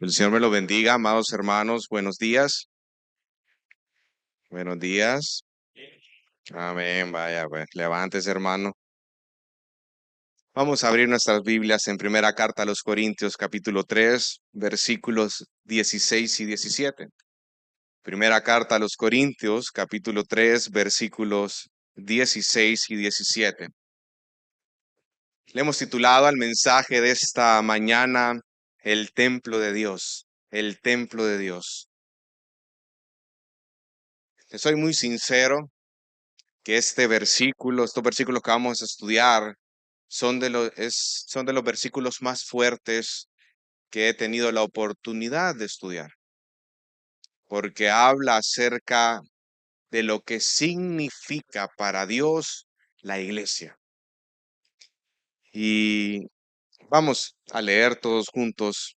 El Señor me lo bendiga, amados hermanos. Buenos días. Buenos días. Amén. Vaya, pues, levántese, hermano. Vamos a abrir nuestras Biblias en Primera Carta a los Corintios, capítulo 3, versículos 16 y 17. Primera Carta a los Corintios, capítulo 3, versículos 16 y 17. Le hemos titulado al mensaje de esta mañana, El templo de Dios. El templo de Dios. Te soy muy sincero que estos versículos que vamos a estudiar, son de los versículos más fuertes que he tenido la oportunidad de estudiar, porque habla acerca de lo que significa para Dios la iglesia. Y vamos a leer todos juntos.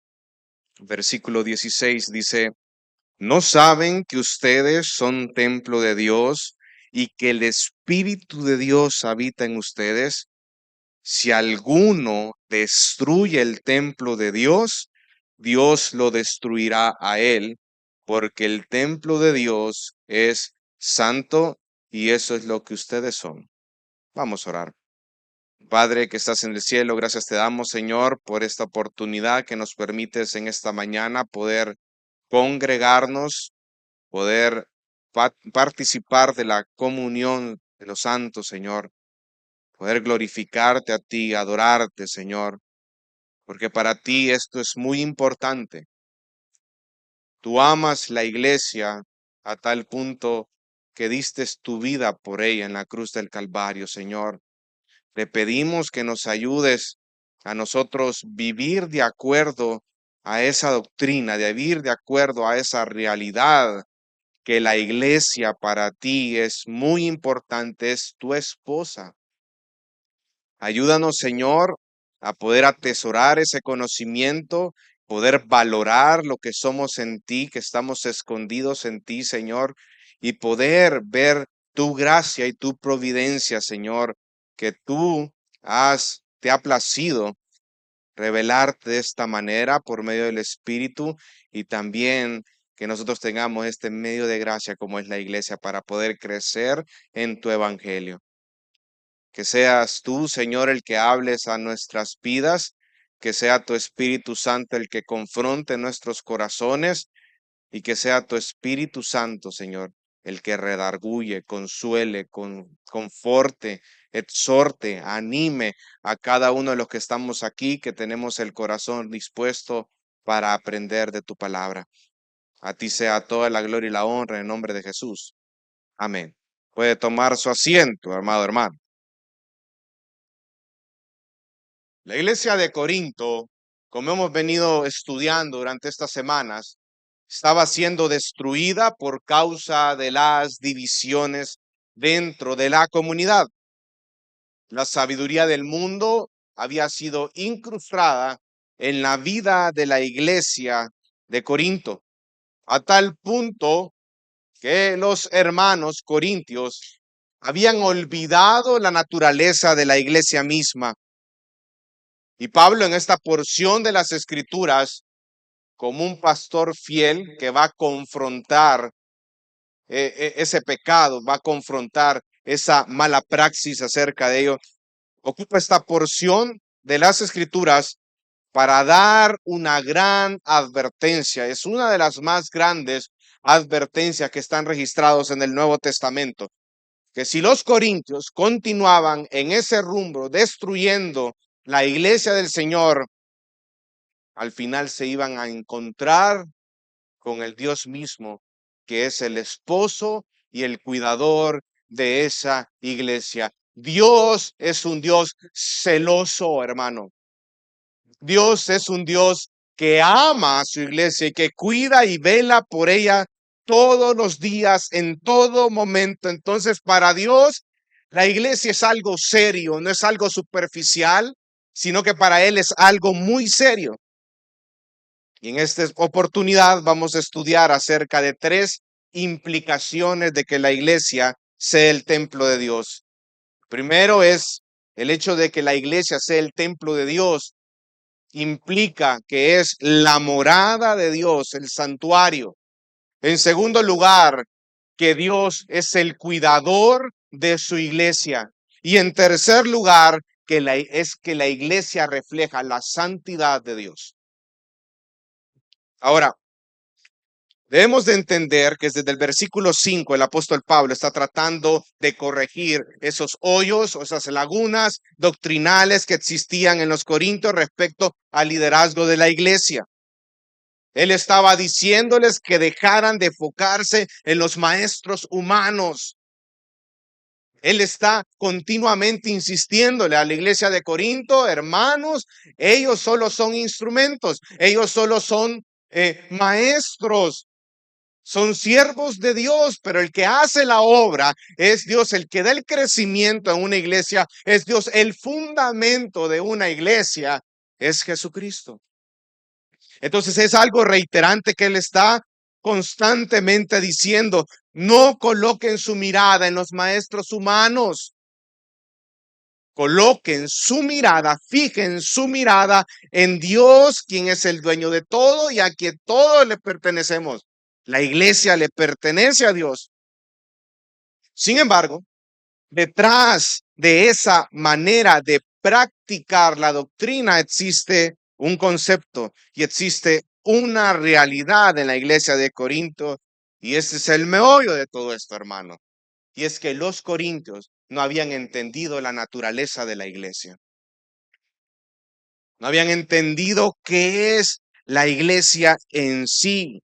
Versículo 16 dice: ¿No saben que ustedes son templo de Dios y que el Espíritu de Dios habita en ustedes? Si alguno destruye el templo de Dios, Dios lo destruirá a él, porque el templo de Dios es santo y eso es lo que ustedes son. Vamos a orar. Padre que estás en el cielo, gracias te damos, Señor, por esta oportunidad que nos permites en esta mañana poder congregarnos, poder participar de la comunión de los santos, Señor. Poder glorificarte a ti, adorarte, Señor, porque para ti esto es muy importante. Tú amas la iglesia a tal punto que diste tu vida por ella en la cruz del Calvario, Señor. Te pedimos que nos ayudes a nosotros vivir de acuerdo a esa doctrina, de vivir de acuerdo a esa realidad, que la iglesia para ti es muy importante, es tu esposa. Ayúdanos, Señor, a poder atesorar ese conocimiento, poder valorar lo que somos en ti, que estamos escondidos en ti, Señor, y poder ver tu gracia y tu providencia, Señor, que te ha placido revelarte de esta manera por medio del Espíritu, y también que nosotros tengamos este medio de gracia como es la iglesia para poder crecer en tu evangelio. Que seas tú, Señor, el que hables a nuestras vidas, que sea tu Espíritu Santo el que confronte nuestros corazones y que sea tu Espíritu Santo, Señor, el que redarguye, consuele, conforte, exhorte, anime a cada uno de los que estamos aquí, que tenemos el corazón dispuesto para aprender de tu palabra. A ti sea toda la gloria y la honra en nombre de Jesús. Amén. Puede tomar su asiento, amado hermano. La iglesia de Corinto, como hemos venido estudiando durante estas semanas, estaba siendo destruida por causa de las divisiones dentro de la comunidad. La sabiduría del mundo había sido incrustada en la vida de la iglesia de Corinto, a tal punto que los hermanos corintios habían olvidado la naturaleza de la iglesia misma. Y Pablo, en esta porción de las Escrituras, como un pastor fiel que va a confrontar ese pecado, va a confrontar esa mala praxis acerca de ello, ocupa esta porción de las Escrituras para dar una gran advertencia. Es una de las más grandes advertencias que están registrados en el Nuevo Testamento, que si los corintios continuaban en ese rumbo, destruyendo la iglesia del Señor, al final se iban a encontrar con el Dios mismo, que es el esposo y el cuidador de esa iglesia. Dios es un Dios celoso, hermano. Dios es un Dios que ama a su iglesia y que cuida y vela por ella todos los días, en todo momento. Entonces, para Dios, la iglesia es algo serio, no es algo superficial, sino que para Él es algo muy serio. Y en esta oportunidad vamos a estudiar acerca de 3 implicaciones de que la iglesia sea el templo de Dios. Primero es el hecho de que la iglesia sea el templo de Dios implica que es la morada de Dios, el santuario. En segundo lugar, que Dios es el cuidador de su iglesia. Y en tercer lugar, que la iglesia refleja la santidad de Dios. Ahora, debemos de entender que desde el versículo 5 el apóstol Pablo está tratando de corregir esos hoyos o esas lagunas doctrinales que existían en los Corintios respecto al liderazgo de la iglesia. Él estaba diciéndoles que dejaran de enfocarse en los maestros humanos. Él está continuamente insistiéndole a la iglesia de Corinto, hermanos, ellos solo son instrumentos, ellos solo son maestros. Son siervos de Dios, pero el que hace la obra es Dios, el que da el crecimiento en una iglesia es Dios, el fundamento de una iglesia es Jesucristo. Entonces es algo reiterante que él está constantemente diciendo, no coloquen su mirada en los maestros humanos. Coloquen su mirada, fijen su mirada en Dios, quien es el dueño de todo y a quien todos le pertenecemos. La iglesia le pertenece a Dios. Sin embargo, detrás de esa manera de practicar la doctrina existe un concepto y existe una realidad en la iglesia de Corinto, y ese es el meollo de todo esto, hermano. Y es que los corintios no habían entendido la naturaleza de la iglesia. No habían entendido qué es la iglesia en sí.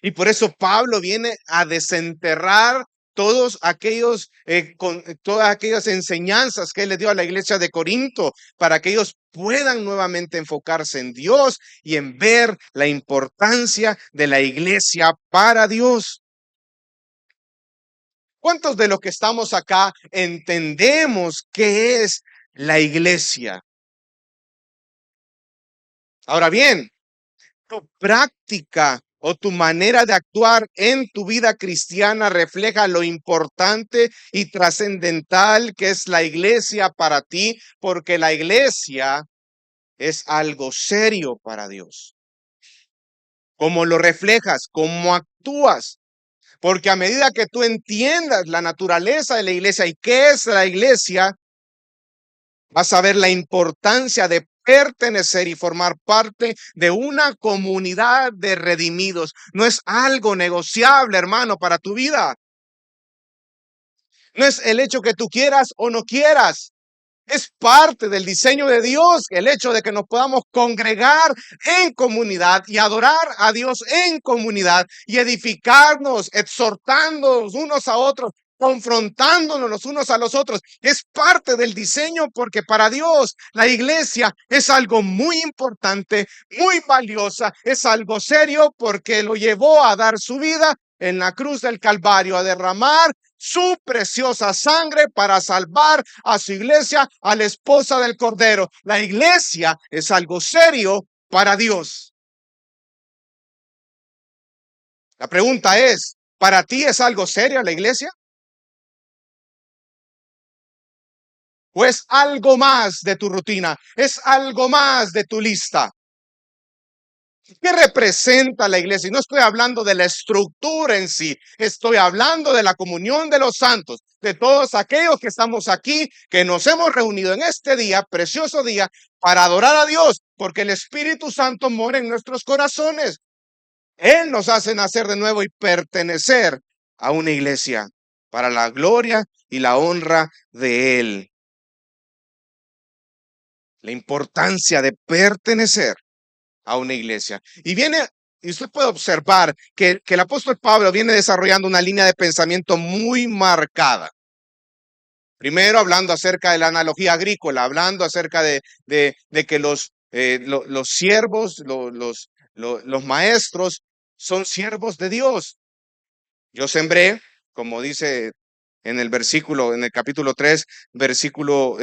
Y por eso Pablo viene a desenterrar todas aquellas enseñanzas que él le dio a la iglesia de Corinto para que ellos puedan nuevamente enfocarse en Dios y en ver la importancia de la iglesia para Dios. ¿Cuántos de los que estamos acá entendemos qué es la iglesia? Ahora bien, tu práctica o tu manera de actuar en tu vida cristiana refleja lo importante y trascendental que es la iglesia para ti, porque la iglesia es algo serio para Dios. ¿Cómo lo reflejas? ¿Cómo actúas? Porque a medida que tú entiendas la naturaleza de la iglesia y qué es la iglesia, vas a ver la importancia de pertenecer y formar parte de una comunidad de redimidos. No es algo negociable, hermano, para tu vida. No es el hecho que tú quieras o no quieras. Es parte del diseño de Dios el hecho de que nos podamos congregar en comunidad y adorar a Dios en comunidad y edificarnos, exhortándonos unos a otros, confrontándonos los unos a los otros. Es parte del diseño porque para Dios la iglesia es algo muy importante, muy valiosa, es algo serio porque lo llevó a dar su vida en la cruz del Calvario, a derramar su preciosa sangre para salvar a su iglesia, a la esposa del Cordero. La iglesia es algo serio para Dios. La pregunta es, ¿para ti es algo serio la iglesia? ¿O es algo más de tu rutina? ¿Es algo más de tu lista? ¿Qué representa la iglesia? Y no estoy hablando de la estructura en sí, estoy hablando de la comunión de los santos, de todos aquellos que estamos aquí, que nos hemos reunido en este día, precioso día, para adorar a Dios, porque el Espíritu Santo mora en nuestros corazones. Él nos hace nacer de nuevo y pertenecer a una iglesia para la gloria y la honra de Él. La importancia de pertenecer a una iglesia. Y usted puede observar que el apóstol Pablo viene desarrollando una línea de pensamiento muy marcada. Primero hablando acerca de la analogía agrícola, hablando acerca de que los siervos, los maestros son siervos de Dios. Yo sembré, como dice en el versículo, en el capítulo 3, versículo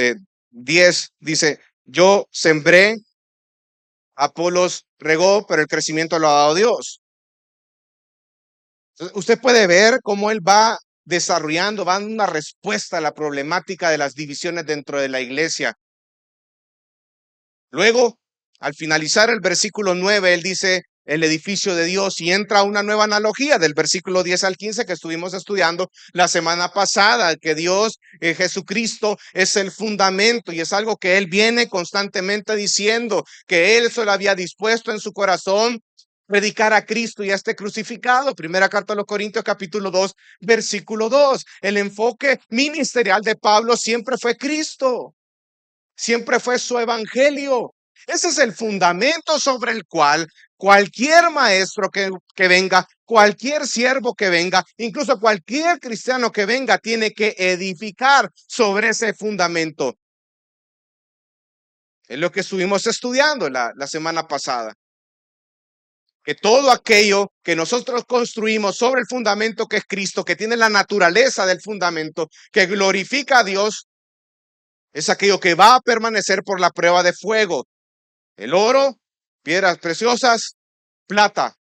10, dice, yo sembré, Apolos regó, pero el crecimiento lo ha dado Dios. Entonces, usted puede ver cómo él va desarrollando, va dando una respuesta a la problemática de las divisiones dentro de la iglesia. Luego Al finalizar el versículo 9, él dice el edificio de Dios y entra una nueva analogía del versículo 10 al 15 que estuvimos estudiando la semana pasada, que Dios, Jesucristo es el fundamento y es algo que él viene constantemente diciendo, que él se lo había dispuesto en su corazón predicar a Cristo y a este crucificado. Primera carta a los Corintios capítulo 2, versículo 2. El enfoque ministerial de Pablo siempre fue Cristo. Siempre fue su evangelio. Ese es el fundamento sobre el cual cualquier maestro que venga, cualquier siervo que venga, incluso cualquier cristiano que venga, tiene que edificar sobre ese fundamento. Es lo que estuvimos estudiando la semana pasada. Que todo aquello que nosotros construimos sobre el fundamento que es Cristo, que tiene la naturaleza del fundamento, que glorifica a Dios, es aquello que va a permanecer por la prueba de fuego. El oro, piedras preciosas, plata.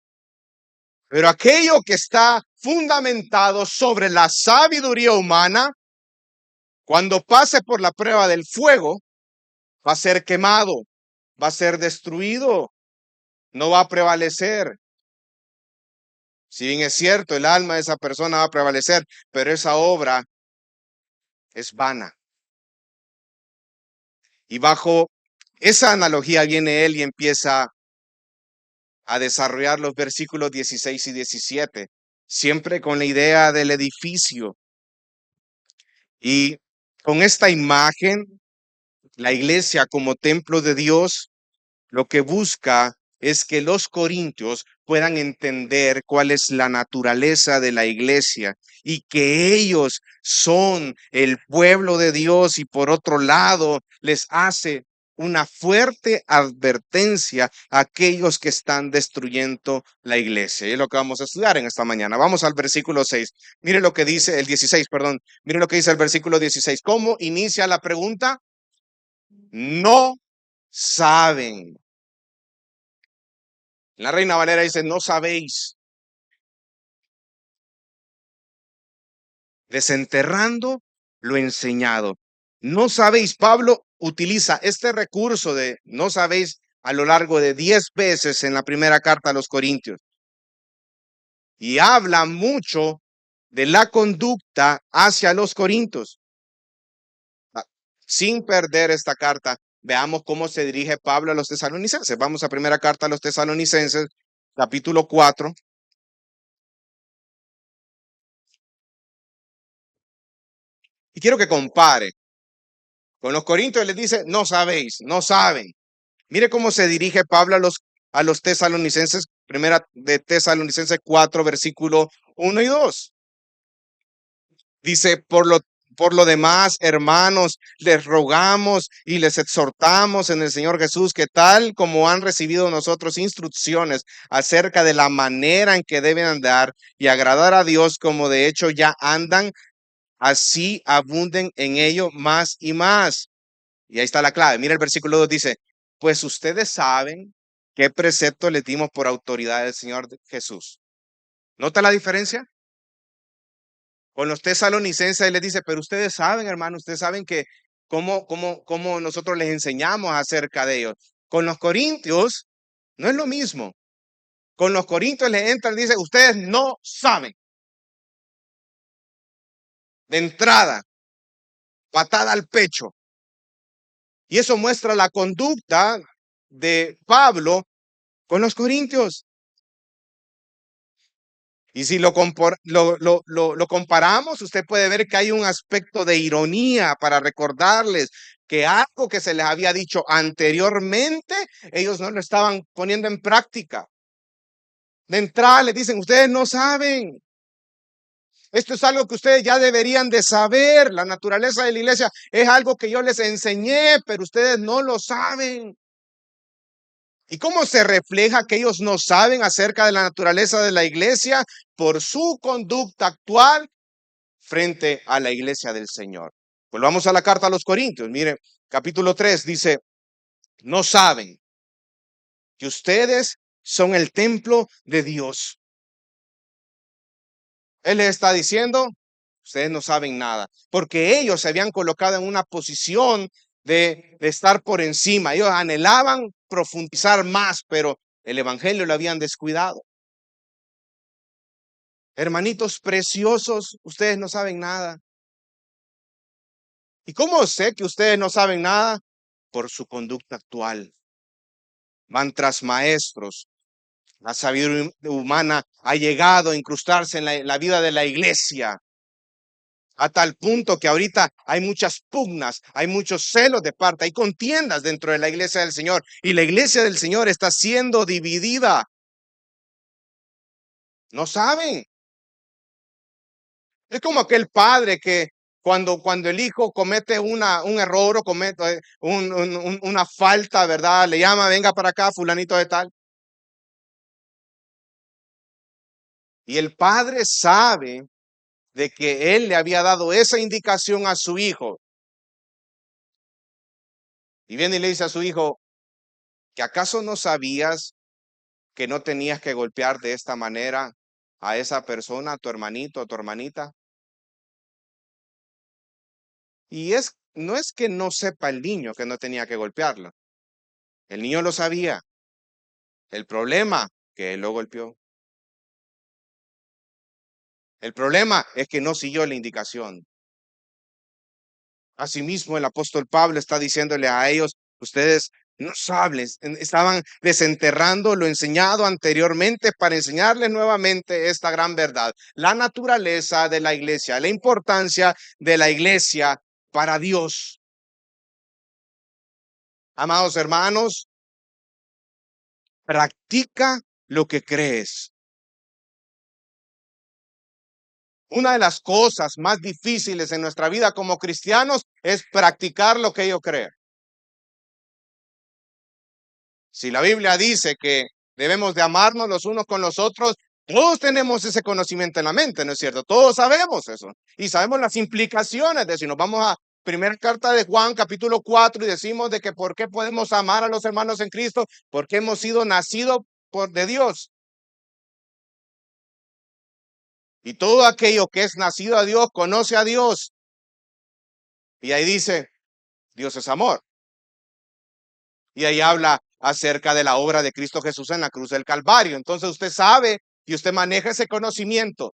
Pero aquello que está fundamentado sobre la sabiduría humana, cuando pase por la prueba del fuego, va a ser quemado, va a ser destruido, no va a prevalecer. Si bien es cierto, el alma de esa persona va a prevalecer, pero esa obra es vana. Y bajo esa analogía viene él y empieza a desarrollar los versículos 16 y 17, siempre con la idea del edificio. Y con esta imagen, la iglesia como templo de Dios, lo que busca es que los corintios puedan entender cuál es la naturaleza de la iglesia y que ellos son el pueblo de Dios, y por otro lado les hace una fuerte advertencia a aquellos que están destruyendo la iglesia. Y es lo que vamos a estudiar en esta mañana. Vamos al versículo 6. Mire lo que dice el 16, perdón. Mire lo que dice el versículo 16. ¿Cómo inicia la pregunta? No saben. La Reina Valera dice, no sabéis. Desenterrando lo enseñado. No sabéis. Pablo utiliza este recurso de no sabéis a lo largo de 10 veces en la primera carta a los Corintios. Y habla mucho de la conducta hacia los corintios. Sin perder esta carta, veamos cómo se dirige Pablo a los tesalonicenses. Vamos a primera carta a los tesalonicenses, capítulo 4. Y quiero que compare. Con los corintios les dice, no sabéis, no saben. Mire cómo se dirige Pablo a los tesalonicenses, primera de Tesalonicenses 4, versículo 1 y 2. Dice, por lo demás, hermanos, les rogamos y les exhortamos en el Señor Jesús que tal como han recibido nosotros instrucciones acerca de la manera en que deben andar y agradar a Dios, como de hecho ya andan, así abunden en ello más y más. Y ahí está la clave. Mira el versículo 2 dice, pues ustedes saben qué precepto les dimos por autoridad del Señor Jesús. ¿Nota la diferencia? Con los tesalonicenses él les dice, pero ustedes saben, hermano, ustedes saben que cómo nosotros les enseñamos acerca de ellos. Con los corintios no es lo mismo. Con los corintios les entra y dice, ustedes no saben. De entrada, patada al pecho. Y eso muestra la conducta de Pablo con los corintios. Y si lo comparamos, usted puede ver que hay un aspecto de ironía para recordarles que algo que se les había dicho anteriormente, ellos no lo estaban poniendo en práctica. De entrada les dicen, ustedes no saben. Esto es algo que ustedes ya deberían de saber. La naturaleza de la iglesia es algo que yo les enseñé, pero ustedes no lo saben. ¿Y cómo se refleja que ellos no saben acerca de la naturaleza de la iglesia? Por su conducta actual frente a la iglesia del Señor. Volvamos a la carta a los Corintios. Mire, capítulo 3 dice, no saben que ustedes son el templo de Dios. Él les está diciendo, ustedes no saben nada, porque ellos se habían colocado en una posición de estar por encima. Ellos anhelaban profundizar más, pero el evangelio lo habían descuidado. Hermanitos preciosos, ustedes no saben nada. ¿Y cómo sé que ustedes no saben nada? Por su conducta actual. Van tras maestros. La sabiduría humana ha llegado a incrustarse en la vida de la iglesia, a tal punto que ahorita hay muchas pugnas, hay muchos celos de parte, hay contiendas dentro de la iglesia del Señor, y la iglesia del Señor está siendo dividida. No saben. Es como aquel padre que cuando el hijo comete un error o comete una falta, ¿verdad? Le llama, venga para acá, fulanito de tal. Y el padre sabe de que él le había dado esa indicación a su hijo. Y viene y le dice a su hijo, ¿que acaso no sabías que no tenías que golpear de esta manera a esa persona, a tu hermanito, a tu hermanita? Y no es que no sepa el niño que no tenía que golpearlo. El niño lo sabía. El problema que él lo golpeó. El problema es que no siguió la indicación. Asimismo, el apóstol Pablo está diciéndole a ellos, ustedes no saben, estaban desenterrando lo enseñado anteriormente para enseñarles nuevamente esta gran verdad. La naturaleza de la iglesia, la importancia de la iglesia para Dios. Amados hermanos, practica lo que crees. Una de las cosas más difíciles en nuestra vida como cristianos es practicar lo que yo creo. Si la Biblia dice que debemos de amarnos los unos con los otros, todos tenemos ese conocimiento en la mente, ¿no es cierto? Todos sabemos eso. Y sabemos las implicaciones de si nos vamos a primera carta de Juan, capítulo 4, y decimos de que por qué podemos amar a los hermanos en Cristo, porque hemos sido nacidos de Dios. Y todo aquello que es nacido a Dios, conoce a Dios. Y ahí dice, Dios es amor. Y ahí habla acerca de la obra de Cristo Jesús en la cruz del Calvario. Entonces usted sabe y usted maneja ese conocimiento.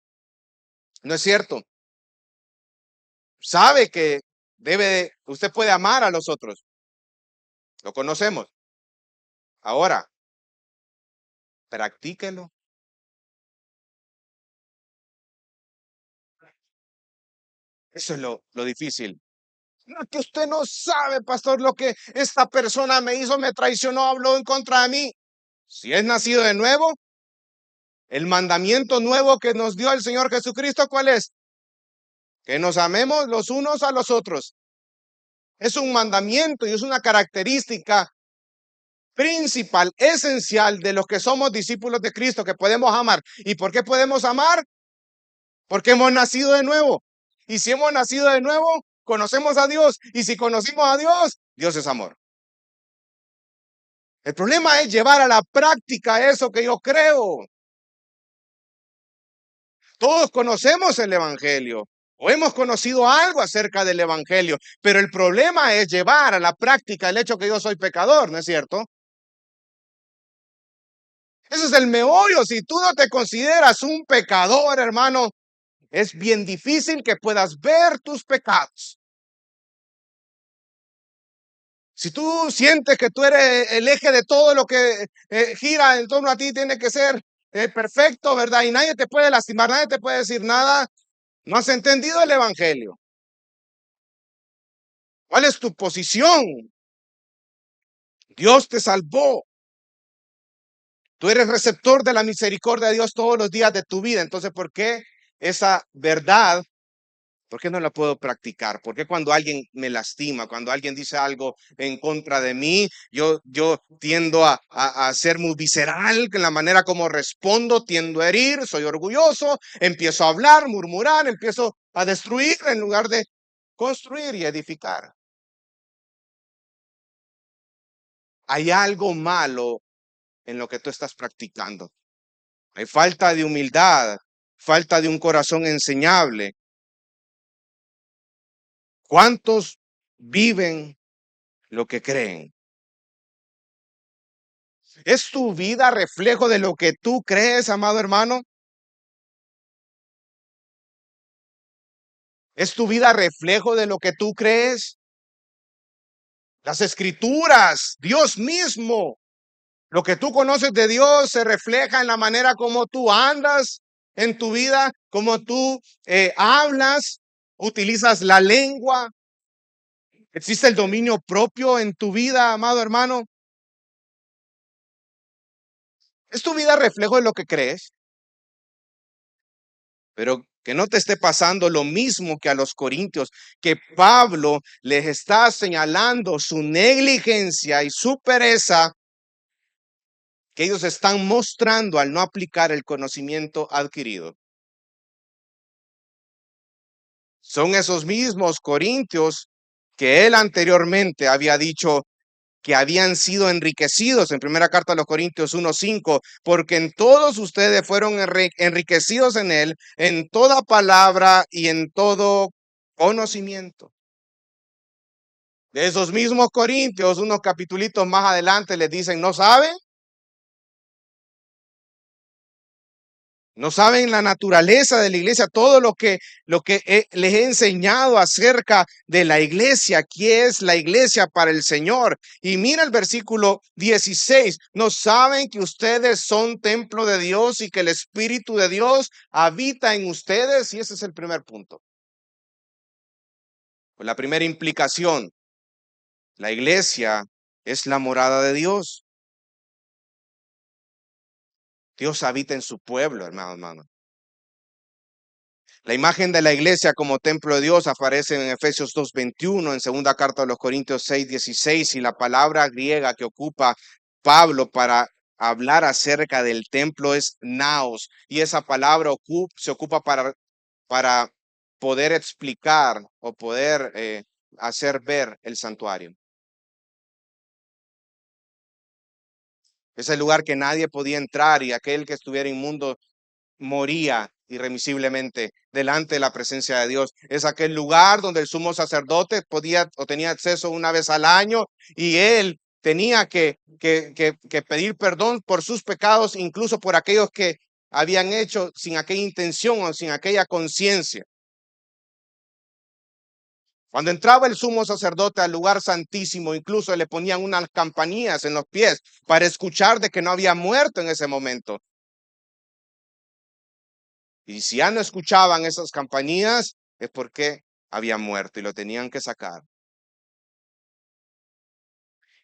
¿No es cierto? Sabe que usted puede amar a los otros. Lo conocemos. Ahora, practíquelo. Eso es lo difícil. No, que usted no sabe, pastor, lo que esta persona me hizo, me traicionó, habló en contra de mí. Si es nacido de nuevo, el mandamiento nuevo que nos dio el Señor Jesucristo, ¿cuál es? Que nos amemos los unos a los otros. Es un mandamiento y es una característica principal, esencial de los que somos discípulos de Cristo, que podemos amar. ¿Y por qué podemos amar? Porque hemos nacido de nuevo. Y si hemos nacido de nuevo, conocemos a Dios. Y si conocimos a Dios, Dios es amor. El problema es llevar a la práctica eso que yo creo. Todos conocemos el Evangelio o hemos conocido algo acerca del Evangelio, pero el problema es llevar a la práctica el hecho que yo soy pecador, ¿no es cierto? Ese es el meollo. Si tú no te consideras un pecador, hermano, es bien difícil que puedas ver tus pecados. Si tú sientes que tú eres el eje de todo lo que gira en torno a ti, tiene que ser perfecto, ¿verdad? Y nadie te puede lastimar, nadie te puede decir nada. No has entendido el Evangelio. ¿Cuál es tu posición? Dios te salvó. Tú eres receptor de la misericordia de Dios todos los días de tu vida. Entonces, ¿por qué esa verdad? ¿Por qué no la puedo practicar? ¿Por qué cuando alguien me lastima, cuando alguien dice algo en contra de mí, yo tiendo a ser muy visceral en la manera como respondo, tiendo a herir, soy orgulloso, empiezo a hablar, murmurar, empiezo a destruir en lugar de construir y edificar? Hay algo malo en lo que tú estás practicando. Hay falta de humildad, falta de un corazón enseñable. ¿Cuántos viven lo que creen. ¿Es tu vida reflejo de lo que tú crees, amado hermano? ¿Es tu vida reflejo de lo que tú crees? Las escrituras, Dios mismo, lo que tú conoces de Dios se refleja en la manera como tú andas en tu vida, como tú hablas, utilizas la lengua. ¿Existe el dominio propio en tu vida, amado hermano? ¿Es tu vida reflejo de lo que crees? Pero que no te esté pasando lo mismo que a los corintios, que Pablo les está señalando su negligencia y su pereza que ellos están mostrando al no aplicar el conocimiento adquirido. Son esos mismos corintios que él anteriormente había dicho que habían sido enriquecidos en primera carta a los Corintios 1:5, porque en todos ustedes fueron enriquecidos en él, en toda palabra y en todo conocimiento. De esos mismos Corintios, unos capitulitos más adelante les dicen, ¿no saben? No saben la naturaleza de la iglesia, todo lo que les he enseñado acerca de la iglesia, qué es la iglesia para el Señor. Y mira el versículo 16, no saben que ustedes son templo de Dios y que el Espíritu de Dios habita en ustedes. Y ese es el primer punto. Pues la primera implicación, la iglesia es la morada de Dios. Dios habita en su pueblo, hermano. La imagen de la iglesia como templo de Dios aparece en Efesios 2:21, en segunda carta de los Corintios 6:16, y la palabra griega que ocupa Pablo para hablar acerca del templo es naos, y esa palabra se ocupa para poder explicar o poder hacer ver el santuario. Es el lugar que nadie podía entrar y aquel que estuviera inmundo moría irremisiblemente delante de la presencia de Dios. Es aquel lugar donde el sumo sacerdote podía o tenía acceso una vez al año y él tenía que pedir perdón por sus pecados, incluso por aquellos que habían hecho sin aquella intención o sin aquella conciencia. Cuando entraba el sumo sacerdote al lugar santísimo, incluso le ponían unas campanillas en los pies para escuchar de que no había muerto en ese momento. Y si ya no escuchaban esas campanillas, es porque había muerto y lo tenían que sacar.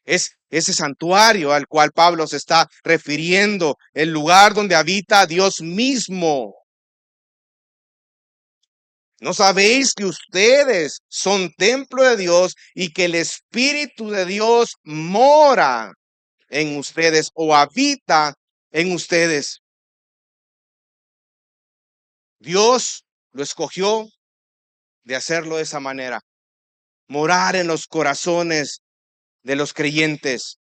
Es ese santuario al cual Pablo se está refiriendo, el lugar donde habita Dios mismo. ¿No sabéis que ustedes son templo de Dios y que el Espíritu de Dios mora en ustedes o habita en ustedes? Dios lo escogió de hacerlo de esa manera, morar en los corazones de los creyentes.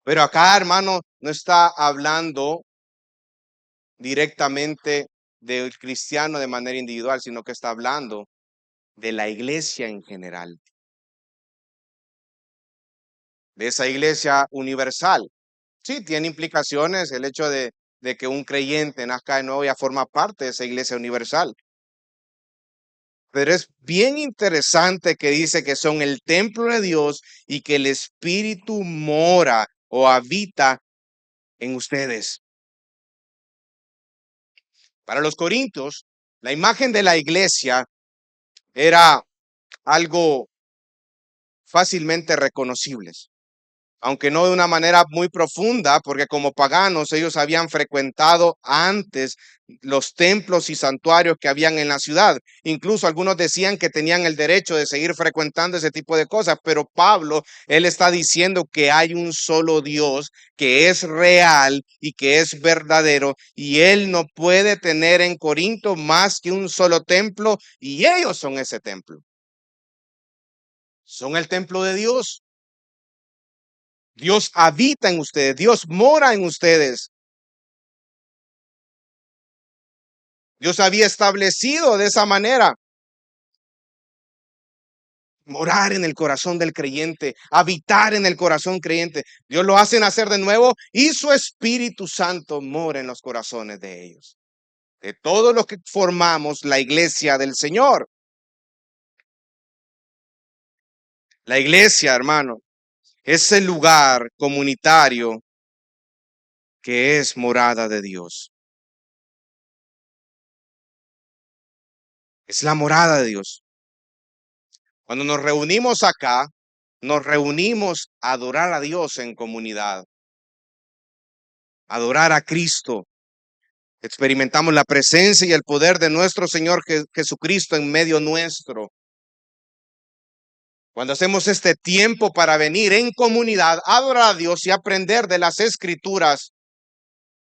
Pero acá, hermano, no está hablando directamente del cristiano de manera individual, sino que está hablando de la iglesia en general, de esa iglesia universal. Sí, tiene implicaciones el hecho de que un creyente nazca de nuevo y forma parte de esa iglesia universal. Pero es bien interesante que dice que son el templo de Dios y que el Espíritu mora o habita en ustedes. Para los corintios, la imagen de la iglesia era algo fácilmente reconocibles, aunque no de una manera muy profunda, porque como paganos ellos habían frecuentado antes los templos y santuarios que habían en la ciudad. Incluso algunos decían que tenían el derecho de seguir frecuentando ese tipo de cosas, pero Pablo, él está diciendo que hay un solo Dios que es real y que es verdadero, y él no puede tener en Corinto más que un solo templo, y ellos son ese templo. Son el templo de Dios. Dios habita en ustedes, Dios mora en ustedes. Dios había establecido de esa manera morar en el corazón del creyente, habitar en el corazón creyente. Dios lo hace nacer de nuevo y su Espíritu Santo mora en los corazones de ellos, de todos los que formamos la iglesia del Señor. La iglesia, hermano, es el lugar comunitario que es morada de Dios. Es la morada de Dios. Cuando nos reunimos acá, nos reunimos a adorar a Dios en comunidad, adorar a Cristo. Experimentamos la presencia y el poder de nuestro Señor Jesucristo en medio nuestro. Cuando hacemos este tiempo para venir en comunidad, adorar a Dios y aprender de las Escrituras,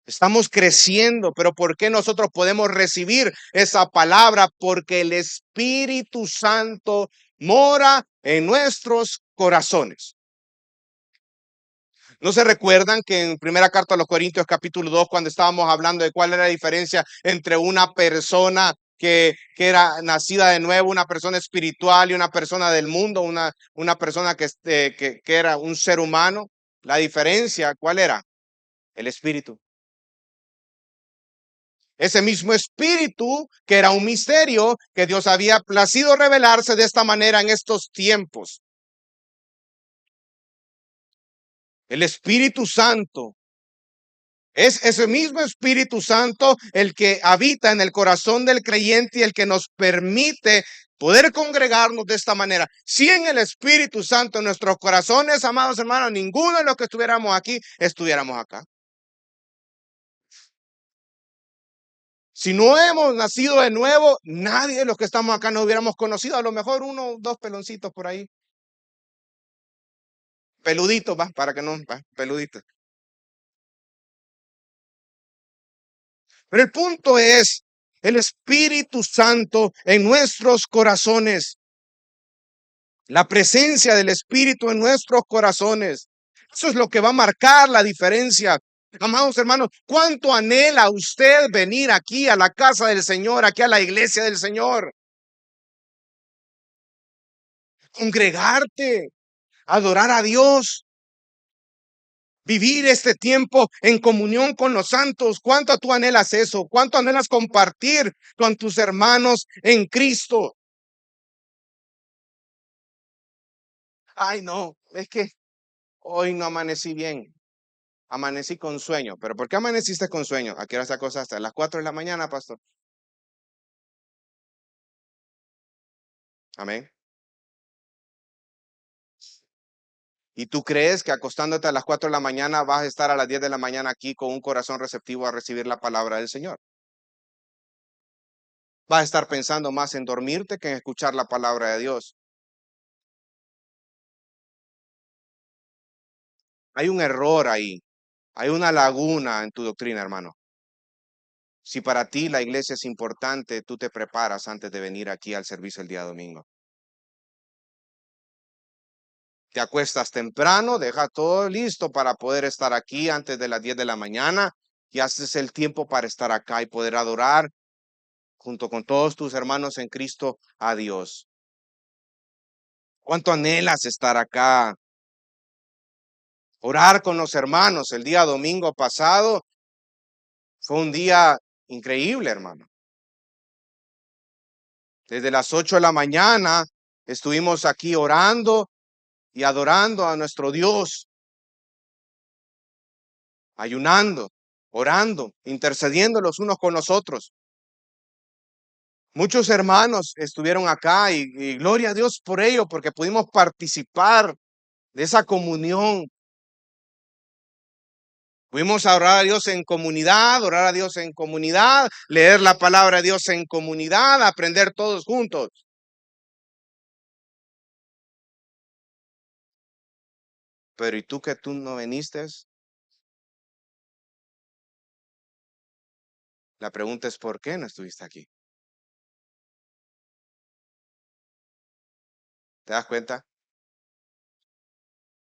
estamos creciendo. Pero ¿por qué nosotros podemos recibir esa palabra? Porque el Espíritu Santo mora en nuestros corazones. ¿No se recuerdan que en primera carta a los Corintios capítulo 2, cuando estábamos hablando de cuál era la diferencia entre una persona que era nacida de nuevo, una persona espiritual y una persona del mundo, una persona que era un ser humano? La diferencia, ¿cuál era? El espíritu. Ese mismo espíritu, que era un misterio, que Dios había placido revelarse de esta manera en estos tiempos. El Espíritu Santo. Es ese mismo Espíritu Santo el que habita en el corazón del creyente y el que nos permite poder congregarnos de esta manera. Si en el Espíritu Santo en nuestros corazones, amados hermanos, ninguno de los que estuviéramos aquí, estuviéramos acá. Si no hemos nacido de nuevo, nadie de los que estamos acá nos hubiéramos conocido. A lo mejor uno o dos peloncitos por ahí. Peluditos, va, para que no, va, peluditos. Pero el punto es el Espíritu Santo en nuestros corazones. La presencia del Espíritu en nuestros corazones. Eso es lo que va a marcar la diferencia. Amados hermanos, ¿cuánto anhela usted venir aquí a la casa del Señor, aquí a la iglesia del Señor? Congregarte, adorar a Dios, vivir este tiempo en comunión con los santos. ¿Cuánto tú anhelas eso? ¿Cuánto anhelas compartir con tus hermanos en Cristo? Ay, no, es que hoy no amanecí bien. Amanecí con sueño. ¿Pero por qué amaneciste con sueño? ¿A qué hora te acostaste? ¿A las 4 de la mañana, pastor? Amén. ¿Y tú crees que acostándote a las 4 de la mañana vas a estar a las 10 de la mañana aquí con un corazón receptivo a recibir la palabra del Señor? Vas a estar pensando más en dormirte que en escuchar la palabra de Dios. Hay un error ahí. Hay una laguna en tu doctrina, hermano. Si para ti la iglesia es importante, tú te preparas antes de venir aquí al servicio el día domingo. Te acuestas temprano, deja todo listo para poder estar aquí antes de las 10 de la mañana y haces el tiempo para estar acá y poder adorar junto con todos tus hermanos en Cristo a Dios. ¿Cuánto anhelas estar acá? Orar con los hermanos. El día domingo pasado fue un día increíble, hermano. Desde las 8 de la mañana estuvimos aquí orando y adorando a nuestro Dios, ayunando, orando, intercediendo los unos con los otros. Muchos hermanos estuvieron acá y gloria a Dios por ello, porque pudimos participar de esa comunión. Pudimos orar a Dios en comunidad, orar a Dios en comunidad, leer la palabra de Dios en comunidad, aprender todos juntos. Pero ¿y tú no viniste? La pregunta es ¿por qué no estuviste aquí? ¿Te das cuenta?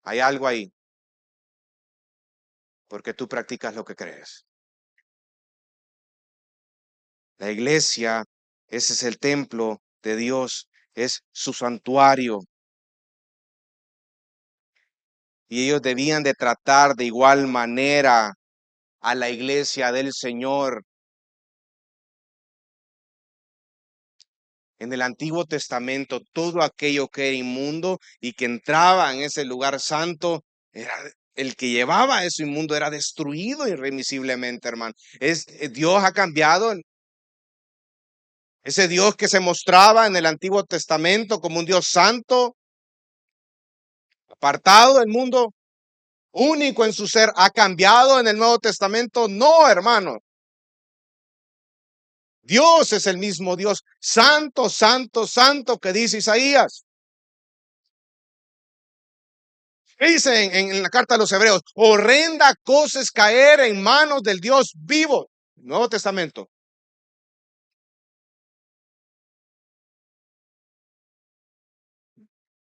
Hay algo ahí, porque tú practicas lo que crees. La iglesia, ese es el templo de Dios, es su santuario. y ellos debían de tratar de igual manera a la iglesia del Señor. En el Antiguo Testamento, todo aquello que era inmundo y que entraba en ese lugar santo, era el que llevaba eso inmundo, era destruido irremisiblemente, hermano. Dios ha cambiado. Ese Dios que se mostraba en el Antiguo Testamento como un Dios santo, apartado del mundo, único en su ser, ¿ha cambiado en el Nuevo Testamento? No, hermano. Dios es el mismo Dios, santo, santo, santo, que dice Isaías. ¿Qué dice en la carta de los Hebreos? Horrenda cosa es caer en manos del Dios vivo. Nuevo Testamento.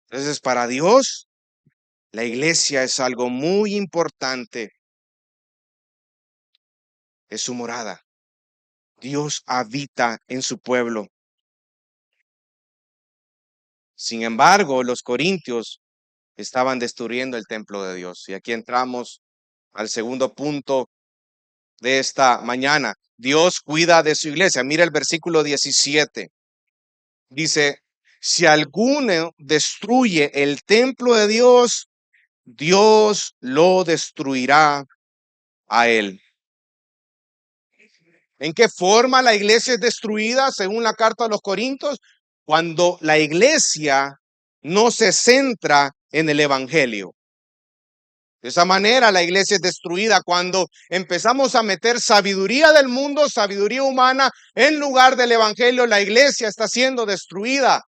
Entonces, para Dios, la iglesia es algo muy importante. Es su morada. Dios habita en su pueblo. Sin embargo, los corintios estaban destruyendo el templo de Dios. Y aquí entramos al segundo punto de esta mañana. Dios cuida de su iglesia. Mira el versículo 17. Dice, si alguno destruye el templo de Dios, Dios lo destruirá a él. ¿En qué forma la iglesia es destruida según la carta de los Corintios? Cuando la iglesia no se centra en el evangelio. De esa manera la iglesia es destruida cuando empezamos a meter sabiduría del mundo, sabiduría humana, en lugar del evangelio. La iglesia está siendo destruida.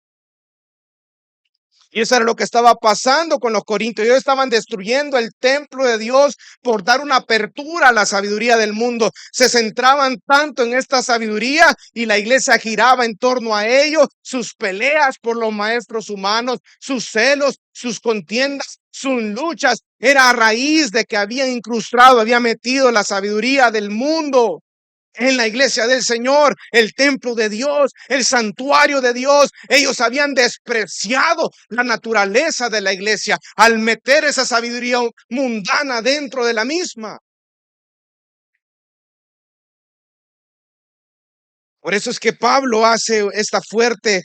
Y eso era lo que estaba pasando con los corintios. Ellos estaban destruyendo el templo de Dios por dar una apertura a la sabiduría del mundo. Se centraban tanto en esta sabiduría y la iglesia giraba en torno a ello. Sus peleas por los maestros humanos, sus celos, sus contiendas, sus luchas, era a raíz de que habían incrustado, había metido la sabiduría del mundo en la iglesia del Señor, el templo de Dios, el santuario de Dios. Ellos habían despreciado la naturaleza de la iglesia al meter esa sabiduría mundana dentro de la misma. Por eso es que Pablo hace esta fuerte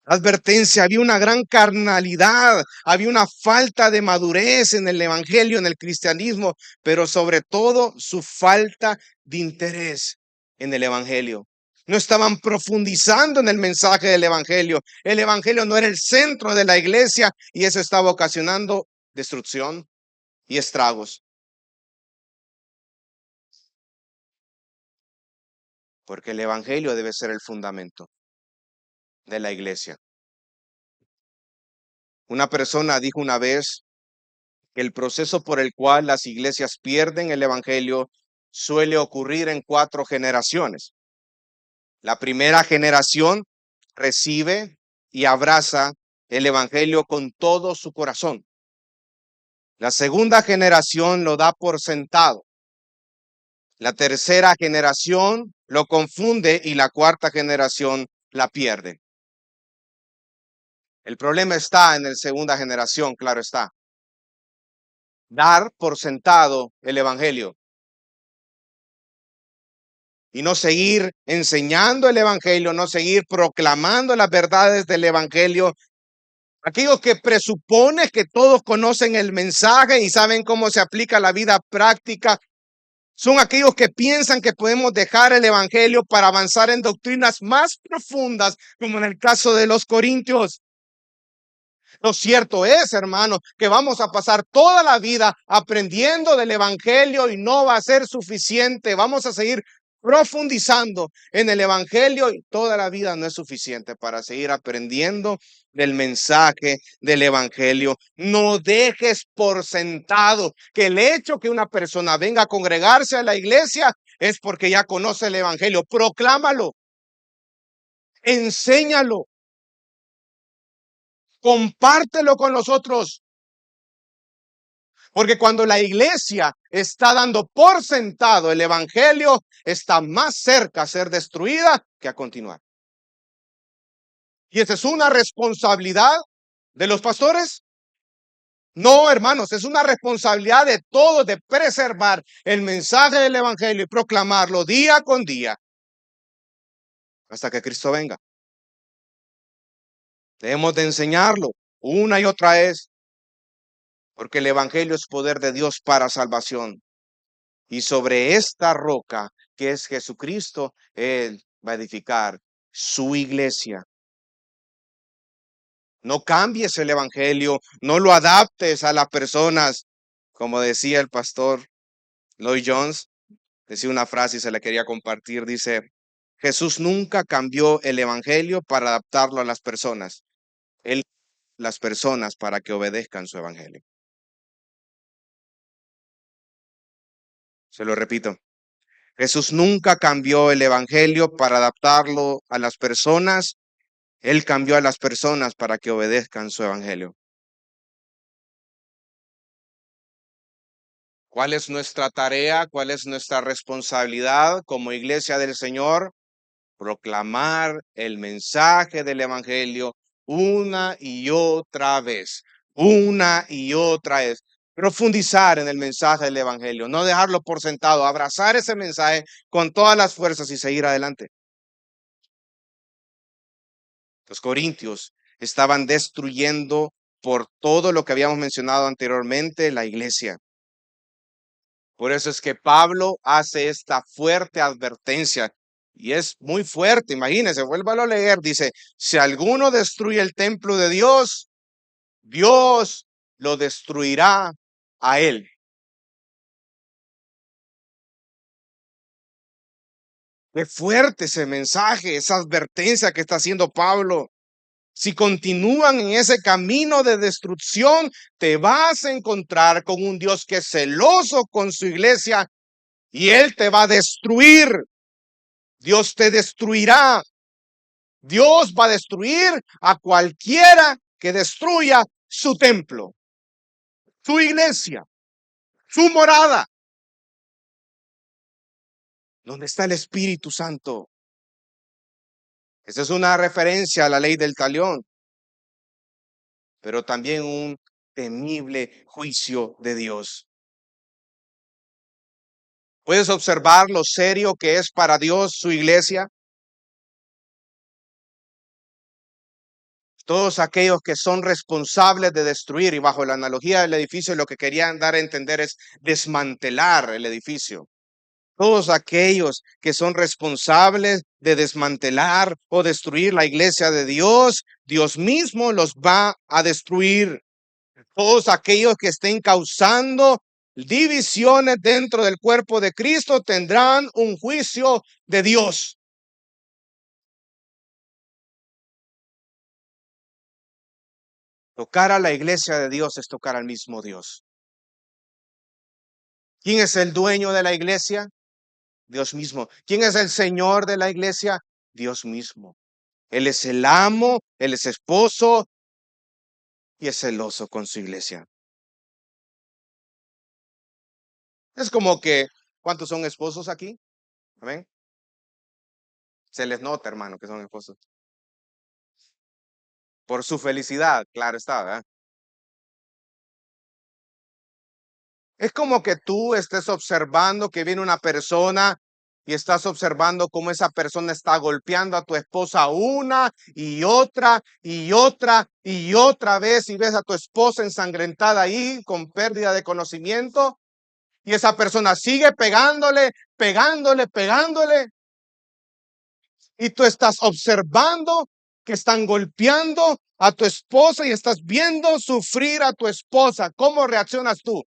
advertencia. Había una gran carnalidad, había una falta de madurez en el evangelio, en el cristianismo, pero sobre todo su falta de interés en el evangelio. No estaban profundizando en el mensaje del evangelio. El evangelio no era el centro de la iglesia y eso estaba ocasionando destrucción y estragos. Porque el evangelio debe ser el fundamento de la iglesia. Una persona dijo una vez que el proceso por el cual las iglesias pierden el evangelio suele ocurrir en 4 generaciones. La primera generación recibe y abraza el evangelio con todo su corazón. La segunda generación lo da por sentado. La tercera generación lo confunde y la cuarta generación la pierde. El problema está en la segunda generación, claro está. Dar por sentado el evangelio y no seguir enseñando el evangelio, no seguir proclamando las verdades del evangelio. Aquellos que presuponen que todos conocen el mensaje y saben cómo se aplica a la vida práctica, son aquellos que piensan que podemos dejar el evangelio para avanzar en doctrinas más profundas, como en el caso de los corintios. Lo cierto es, hermano, que vamos a pasar toda la vida aprendiendo del evangelio y no va a ser suficiente. Vamos a seguir profundizando en el evangelio y toda la vida no es suficiente para seguir aprendiendo del mensaje del evangelio. No dejes por sentado que el hecho que una persona venga a congregarse a la iglesia es porque ya conoce el evangelio. Proclámalo, enséñalo, compártelo con los otros. Porque cuando la iglesia está dando por sentado el evangelio, está más cerca a ser destruida que a continuar. Y esa es una responsabilidad de los pastores, No, hermanos, es una responsabilidad de todos de preservar el mensaje del evangelio y proclamarlo día con día hasta que Cristo venga. Debemos de enseñarlo una y otra vez, porque el evangelio es poder de Dios para salvación. Y sobre esta roca, que es Jesucristo, Él va a edificar su iglesia. No cambies el evangelio, no lo adaptes a las personas. Como decía el pastor Lloyd Jones, decía una frase y se la quería compartir, dice: Jesús nunca cambió el evangelio para adaptarlo a las personas. Él las personas para que obedezcan su evangelio. Se lo repito. Jesús nunca cambió el evangelio para adaptarlo a las personas. Él cambió a las personas para que obedezcan su evangelio. ¿Cuál es nuestra tarea? ¿Cuál es nuestra responsabilidad como iglesia del Señor? Proclamar el mensaje del evangelio una y otra vez, una y otra vez. Profundizar en el mensaje del evangelio, no dejarlo por sentado, abrazar ese mensaje con todas las fuerzas y seguir adelante. Los corintios estaban destruyendo por todo lo que habíamos mencionado anteriormente la iglesia. Por eso es que Pablo hace esta fuerte advertencia y es muy fuerte. Imagínense, vuélvalo a leer. Dice: si alguno destruye el templo de Dios, Dios lo destruirá a él. Qué fuerte ese mensaje, esa advertencia que está haciendo Pablo. Si continúan en ese camino de destrucción, te vas a encontrar con un Dios que es celoso con su iglesia y Él te va a destruir. Dios te destruirá. Dios va a destruir a cualquiera que destruya su templo, su iglesia, su morada. ¿Dónde está el Espíritu Santo? Esa es una referencia a la ley del talión, pero también un temible juicio de Dios. ¿Puedes observar lo serio que es para Dios su iglesia? Todos aquellos que son responsables de destruir, y bajo la analogía del edificio, lo que querían dar a entender es desmantelar el edificio. Todos aquellos que son responsables de desmantelar o destruir la iglesia de Dios, Dios mismo los va a destruir. Todos aquellos que estén causando divisiones dentro del cuerpo de Cristo tendrán un juicio de Dios. Tocar a la iglesia de Dios es tocar al mismo Dios. ¿Quién es el dueño de la iglesia? Dios mismo. ¿Quién es el Señor de la iglesia? Dios mismo. Él es el amo, Él es esposo y es celoso con su iglesia. Es como que, ¿cuántos son esposos aquí? ¿Amén? Se les nota, hermano, que son esposos. Por su felicidad, claro está, ¿verdad? Es como que tú estés observando que viene una persona y estás observando cómo esa persona está golpeando a tu esposa una y otra y otra y otra vez, y ves a tu esposa ensangrentada ahí con pérdida de conocimiento y esa persona sigue pegándole, pegándole, pegándole, y tú estás observando que están golpeando a tu esposa y estás viendo sufrir a tu esposa. ¿Cómo reaccionas tú?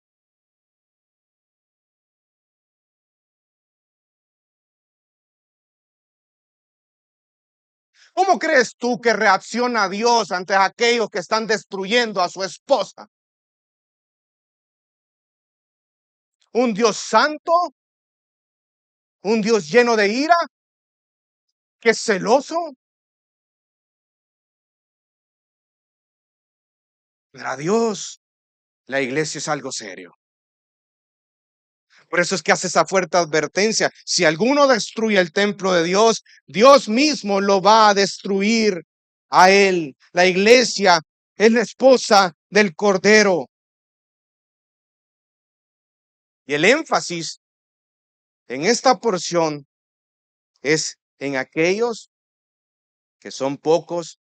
¿Cómo crees tú que reacciona Dios ante aquellos que están destruyendo a su esposa? ¿Un Dios santo? ¿Un Dios lleno de ira? ¿Que es celoso? Para Dios, la iglesia es algo serio. Por eso es que hace esa fuerte advertencia. Si alguno destruye el templo de Dios, Dios mismo lo va a destruir a él. La iglesia es la esposa del Cordero. Y el énfasis en esta porción es en aquellos que son pocos,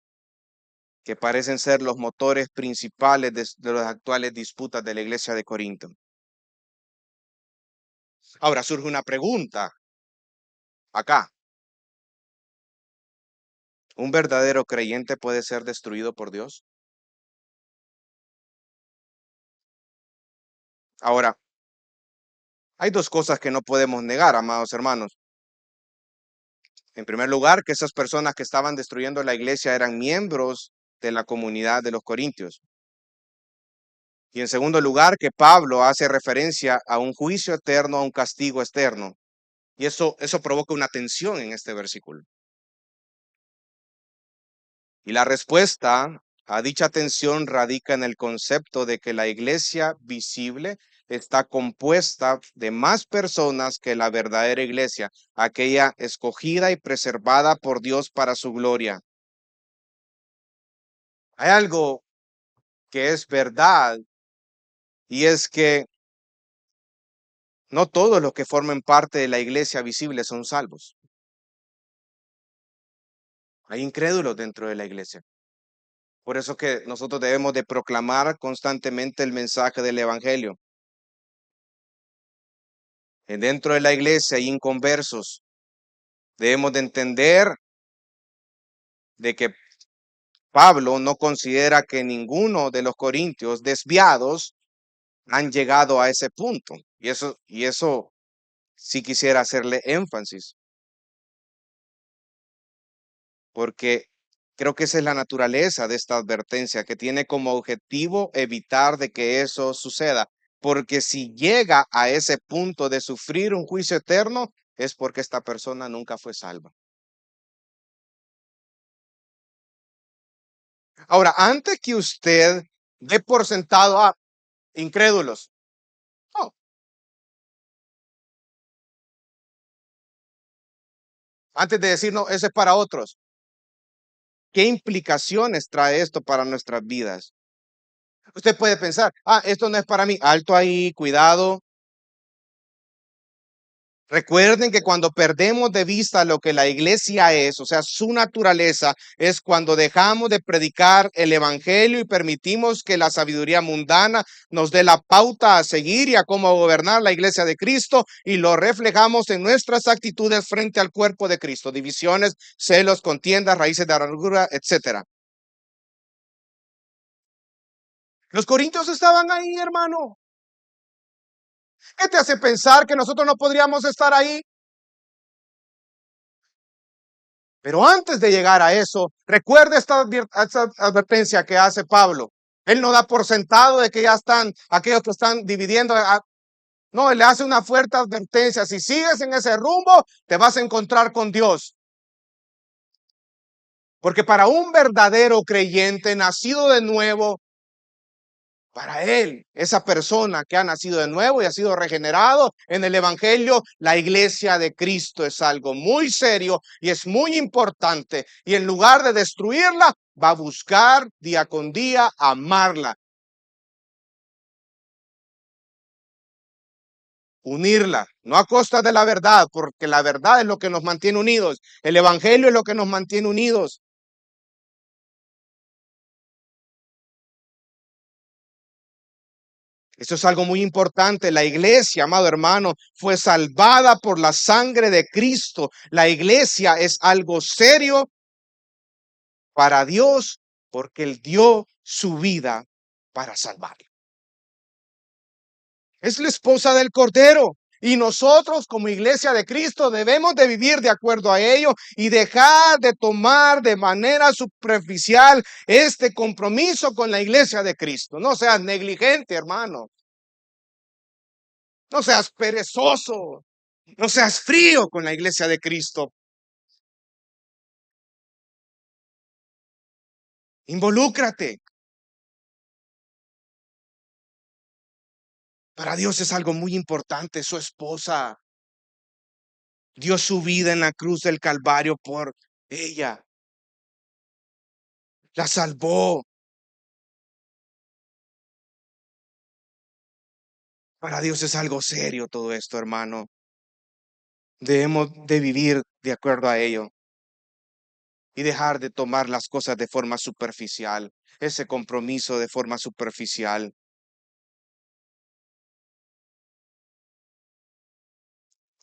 que parecen ser los motores principales de las actuales disputas de la iglesia de Corinto. Ahora surge una pregunta acá. ¿Un verdadero creyente puede ser destruido por Dios? Ahora, hay dos cosas que no podemos negar, amados hermanos. En primer lugar, que esas personas que estaban destruyendo la iglesia eran miembros de la comunidad de los corintios. Y en segundo lugar, que Pablo hace referencia a un juicio eterno, a un castigo externo. Y eso provoca una tensión en este versículo. Y la respuesta a dicha tensión radica en el concepto de que la iglesia visible está compuesta de más personas que la verdadera iglesia, aquella escogida y preservada por Dios para su gloria. Hay algo que es verdad y es que no todos los que formen parte de la iglesia visible son salvos. Hay incrédulos dentro de la iglesia. Por eso que nosotros debemos de proclamar constantemente el mensaje del evangelio. Dentro de la iglesia hay inconversos. Debemos de entender de que Pablo no considera que ninguno de los corintios desviados han llegado a ese punto. Y eso sí quisiera hacerle énfasis, porque creo que esa es la naturaleza de esta advertencia, que tiene como objetivo evitar de que eso suceda. Porque si llega a ese punto de sufrir un juicio eterno, es porque esta persona nunca fue salva. Ahora, antes que usted dé por sentado a incrédulos, no, antes de decir, no, ese es para otros, ¿qué implicaciones trae esto para nuestras vidas? Usted puede pensar, esto no es para mí, alto ahí, cuidado. Recuerden que cuando perdemos de vista lo que la iglesia es, o sea, su naturaleza, es cuando dejamos de predicar el evangelio y permitimos que la sabiduría mundana nos dé la pauta a seguir y a cómo gobernar la iglesia de Cristo, y lo reflejamos en nuestras actitudes frente al cuerpo de Cristo: divisiones, celos, contiendas, raíces de amargura, etcétera. Los corintios estaban ahí, hermano. ¿Qué te hace pensar que nosotros no podríamos estar ahí? Pero antes de llegar a eso, recuerde esta advertencia que hace Pablo. Él no da por sentado de que ya están aquellos que están dividiendo. No, él le hace una fuerte advertencia. Si sigues en ese rumbo, te vas a encontrar con Dios. Porque para un verdadero creyente nacido de nuevo, para él, esa persona que ha nacido de nuevo y ha sido regenerado en el evangelio, la iglesia de Cristo es algo muy serio y es muy importante. Y en lugar de destruirla, va a buscar día con día amarla, unirla, no a costa de la verdad, porque la verdad es lo que nos mantiene unidos. El evangelio es lo que nos mantiene unidos. Eso es algo muy importante. La iglesia, amado hermano, fue salvada por la sangre de Cristo. La iglesia es algo serio para Dios, porque Él dio su vida para salvarlo. Es la esposa del Cordero. Y nosotros como iglesia de Cristo debemos de vivir de acuerdo a ello y dejar de tomar de manera superficial este compromiso con la iglesia de Cristo. No seas negligente, hermano. No seas perezoso. No seas frío con la iglesia de Cristo. Involúcrate. Para Dios es algo muy importante. Su esposa dio su vida en la cruz del Calvario por ella. La salvó. Para Dios es algo serio todo esto, hermano. Debemos de vivir de acuerdo a ello y dejar de tomar las cosas de forma superficial, ese compromiso de forma superficial.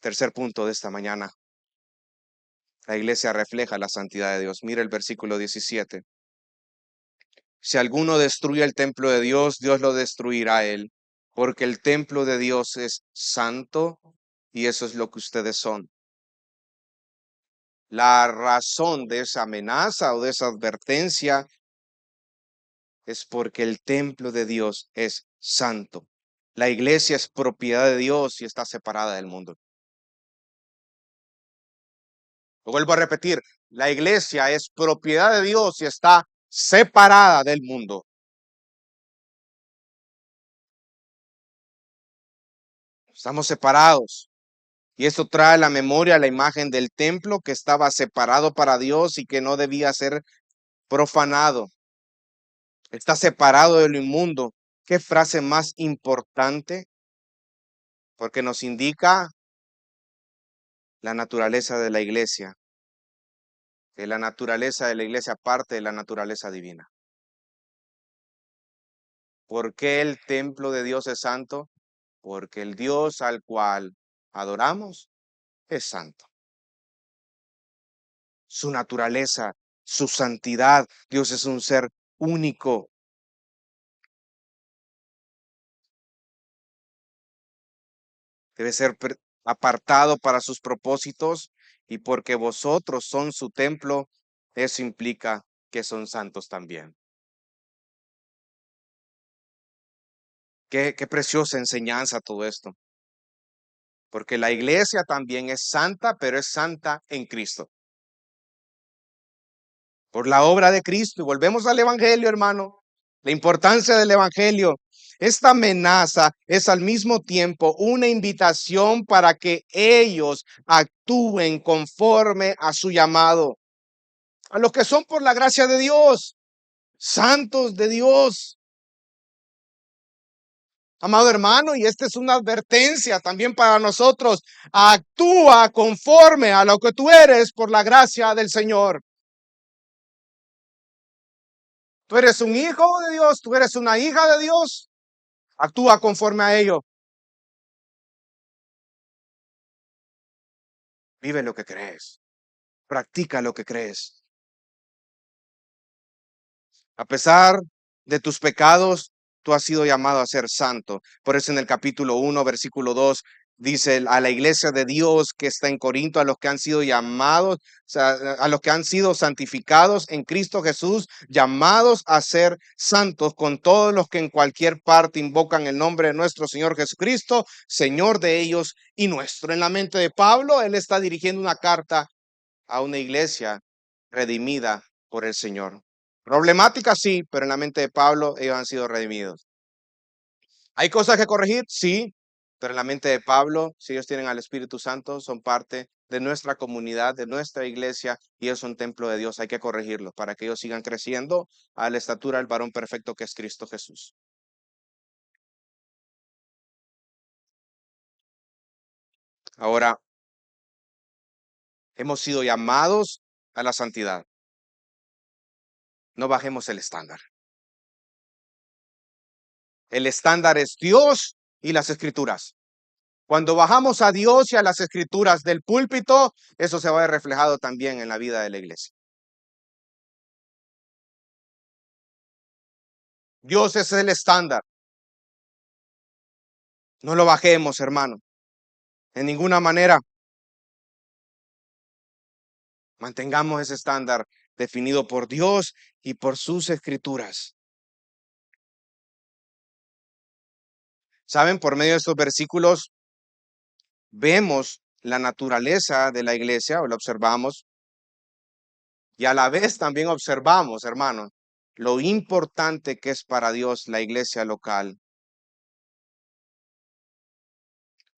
Tercer punto de esta mañana. La iglesia refleja la santidad de Dios. Mira el versículo 17. Si alguno destruye el templo de Dios, Dios lo destruirá a él, porque el templo de Dios es santo y eso es lo que ustedes son. La razón de esa amenaza o de esa advertencia es porque el templo de Dios es santo. La iglesia es propiedad de Dios y está separada del mundo. Lo vuelvo a repetir, la iglesia es propiedad de Dios y está separada del mundo. Estamos separados. Y esto trae a la memoria la imagen del templo que estaba separado para Dios y que no debía ser profanado. Está separado de lo inmundo. ¿Qué frase más importante? Porque nos indica la naturaleza de la iglesia, que la naturaleza de la iglesia parte de la naturaleza divina. ¿Por qué el templo de Dios es santo? Porque el Dios al cual adoramos es santo. Su naturaleza, su santidad. Dios es un ser único. Debe ser apartado para sus propósitos y porque vosotros son su templo, eso implica que son santos también. Qué preciosa enseñanza todo esto, porque la iglesia también es santa, pero es santa en Cristo. Por la obra de Cristo. Y volvemos al Evangelio, hermano. La importancia del Evangelio. Esta amenaza es al mismo tiempo una invitación para que ellos actúen conforme a su llamado. A los que son por la gracia de Dios, santos de Dios. Amado hermano, y esta es una advertencia también para nosotros. Actúa conforme a lo que tú eres por la gracia del Señor. Tú eres un hijo de Dios, tú eres una hija de Dios. Actúa conforme a ello. Vive lo que crees. Practica lo que crees. A pesar de tus pecados, tú has sido llamado a ser santo. Por eso en el capítulo 1, versículo 2, dice a la iglesia de Dios que está en Corinto, a los que han sido llamados, o sea, a los que han sido santificados en Cristo Jesús, llamados a ser santos con todos los que en cualquier parte invocan el nombre de nuestro Señor Jesucristo, Señor de ellos y nuestro. En la mente de Pablo, él está dirigiendo una carta a una iglesia redimida por el Señor. Problemática, sí, pero en la mente de Pablo ellos han sido redimidos. ¿Hay cosas que corregir? Sí, pero en la mente de Pablo, si ellos tienen al Espíritu Santo, son parte de nuestra comunidad, de nuestra iglesia, y ellos son templo de Dios. Hay que corregirlos para que ellos sigan creciendo a la estatura del varón perfecto que es Cristo Jesús. Ahora, hemos sido llamados a la santidad. No bajemos el estándar. El estándar es Dios y las Escrituras. Cuando bajamos a Dios y a las Escrituras del púlpito, eso se va a ver reflejado también en la vida de la iglesia. Dios es el estándar. No lo bajemos, hermano. En ninguna manera. Mantengamos ese estándar definido por Dios y por sus Escrituras. Saben, por medio de estos versículos vemos la naturaleza de la iglesia, o la observamos, y a la vez también observamos, hermano, lo importante que es para Dios la iglesia local.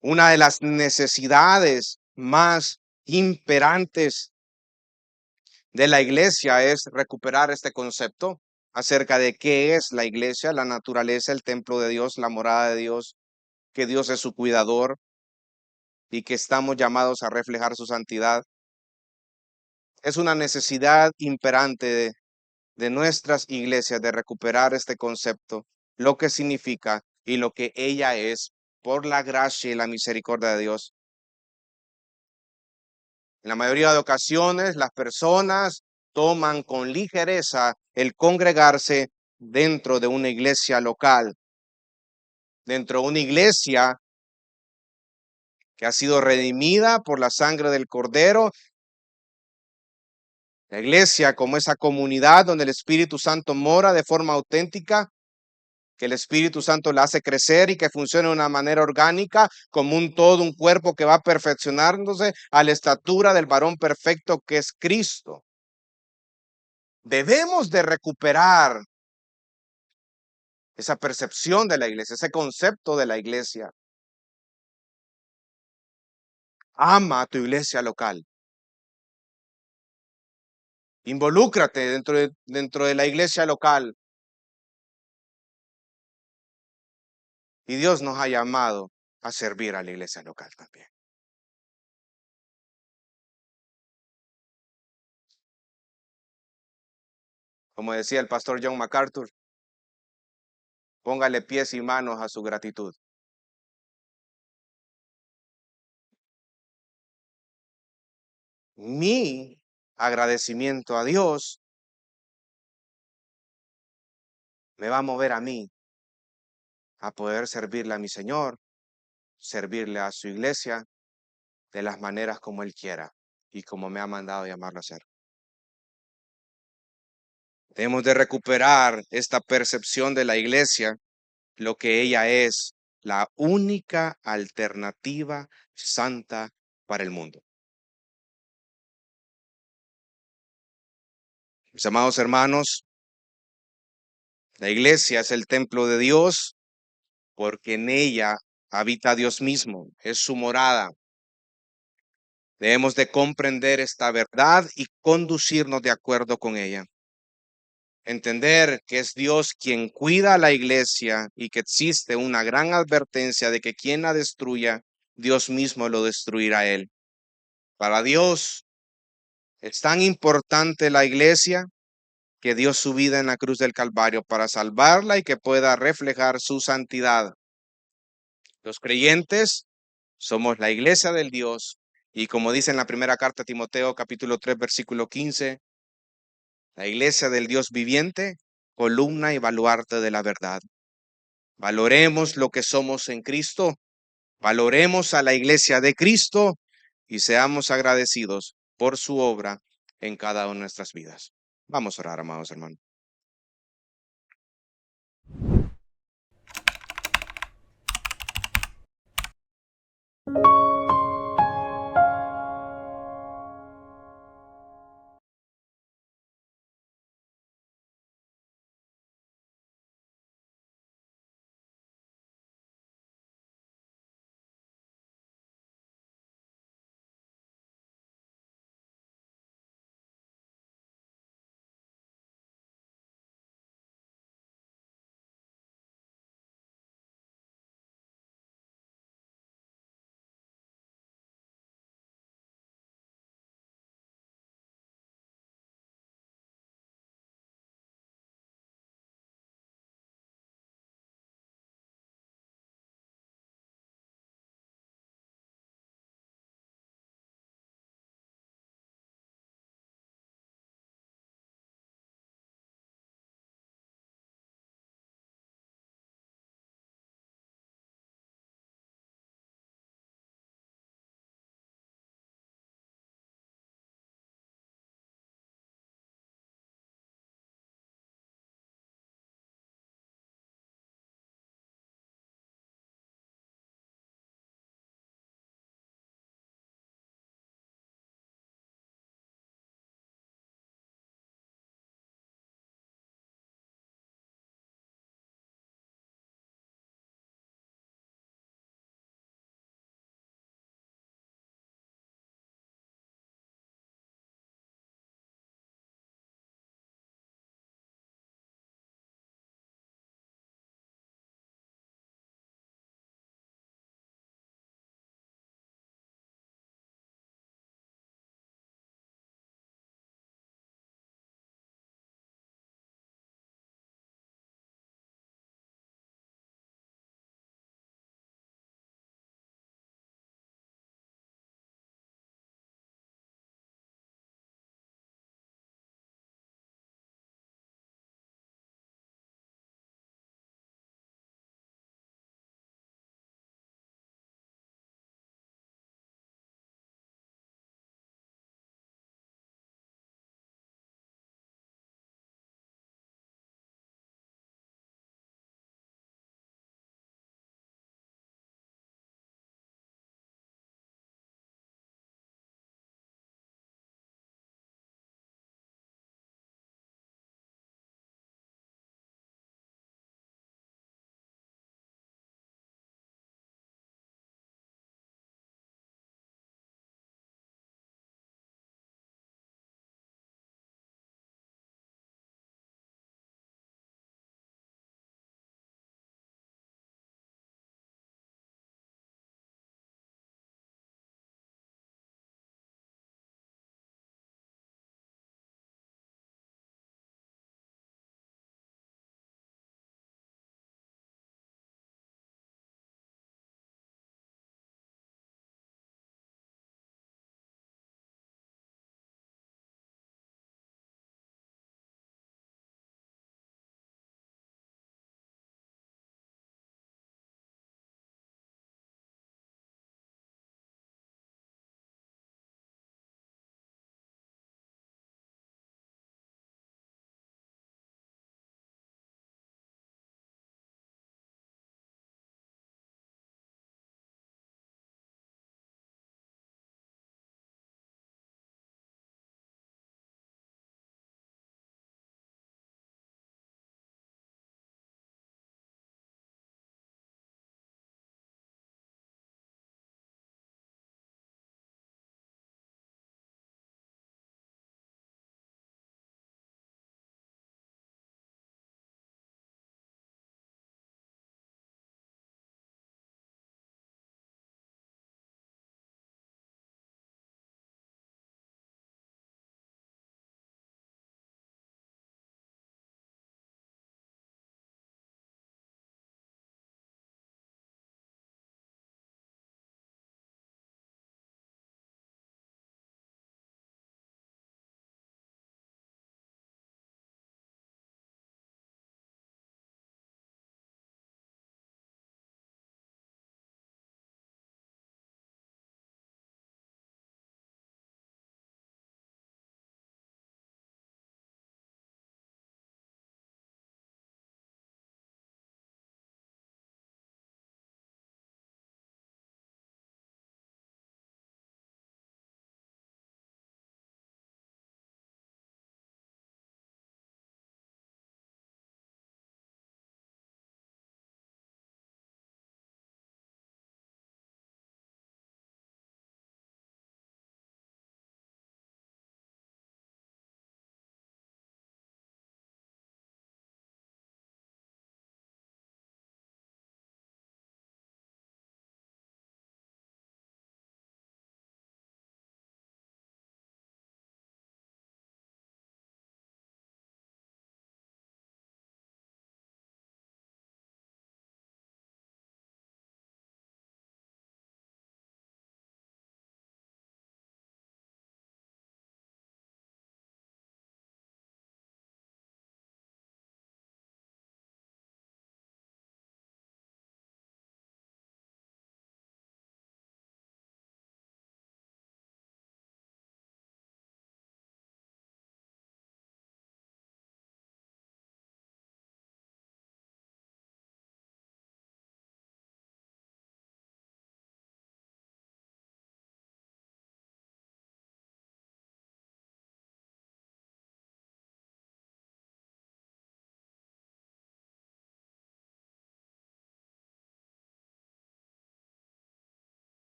Una de las necesidades más imperantes de la iglesia es recuperar este concepto acerca de qué es la iglesia, la naturaleza, el templo de Dios, la morada de Dios. que Dios es su cuidador y que estamos llamados a reflejar su santidad. Es una necesidad imperante de nuestras iglesias de recuperar este concepto, lo que significa y lo que ella es por la gracia y la misericordia de Dios. En la mayoría de ocasiones, las personas toman con ligereza el congregarse dentro de una iglesia local, dentro de una iglesia que ha sido redimida por la sangre del Cordero. La iglesia como esa comunidad donde el Espíritu Santo mora de forma auténtica, que el Espíritu Santo la hace crecer y que funcione de una manera orgánica, como un todo, un cuerpo que va perfeccionándose a la estatura del varón perfecto que es Cristo. Debemos de recuperar esa percepción de la iglesia, ese concepto de la iglesia. Ama a tu iglesia local. Involúcrate dentro de la iglesia local. Y Dios nos ha llamado a servir a la iglesia local también. Como decía el pastor John MacArthur, póngale pies y manos a su gratitud. Mi agradecimiento a Dios me va a mover a mí a poder servirle a mi Señor, servirle a su iglesia de las maneras como Él quiera y como me ha mandado llamarlo a hacer. Debemos de recuperar esta percepción de la iglesia, lo que ella es, la única alternativa santa para el mundo. Mis amados hermanos, la iglesia es el templo de Dios porque en ella habita Dios mismo, es su morada. Debemos de comprender esta verdad y conducirnos de acuerdo con ella. Entender que es Dios quien cuida a la iglesia y que existe una gran advertencia de que quien la destruya, Dios mismo lo destruirá a él. Para Dios es tan importante la iglesia que dio su vida en la cruz del Calvario para salvarla y que pueda reflejar su santidad. Los creyentes somos la iglesia del Dios y como dice en la primera carta a Timoteo capítulo 3 versículo 15, la iglesia del Dios viviente, columna y baluarte de la verdad. Valoremos lo que somos en Cristo, valoremos a la iglesia de Cristo y seamos agradecidos por su obra en cada una de nuestras vidas. Vamos a orar, amados hermanos.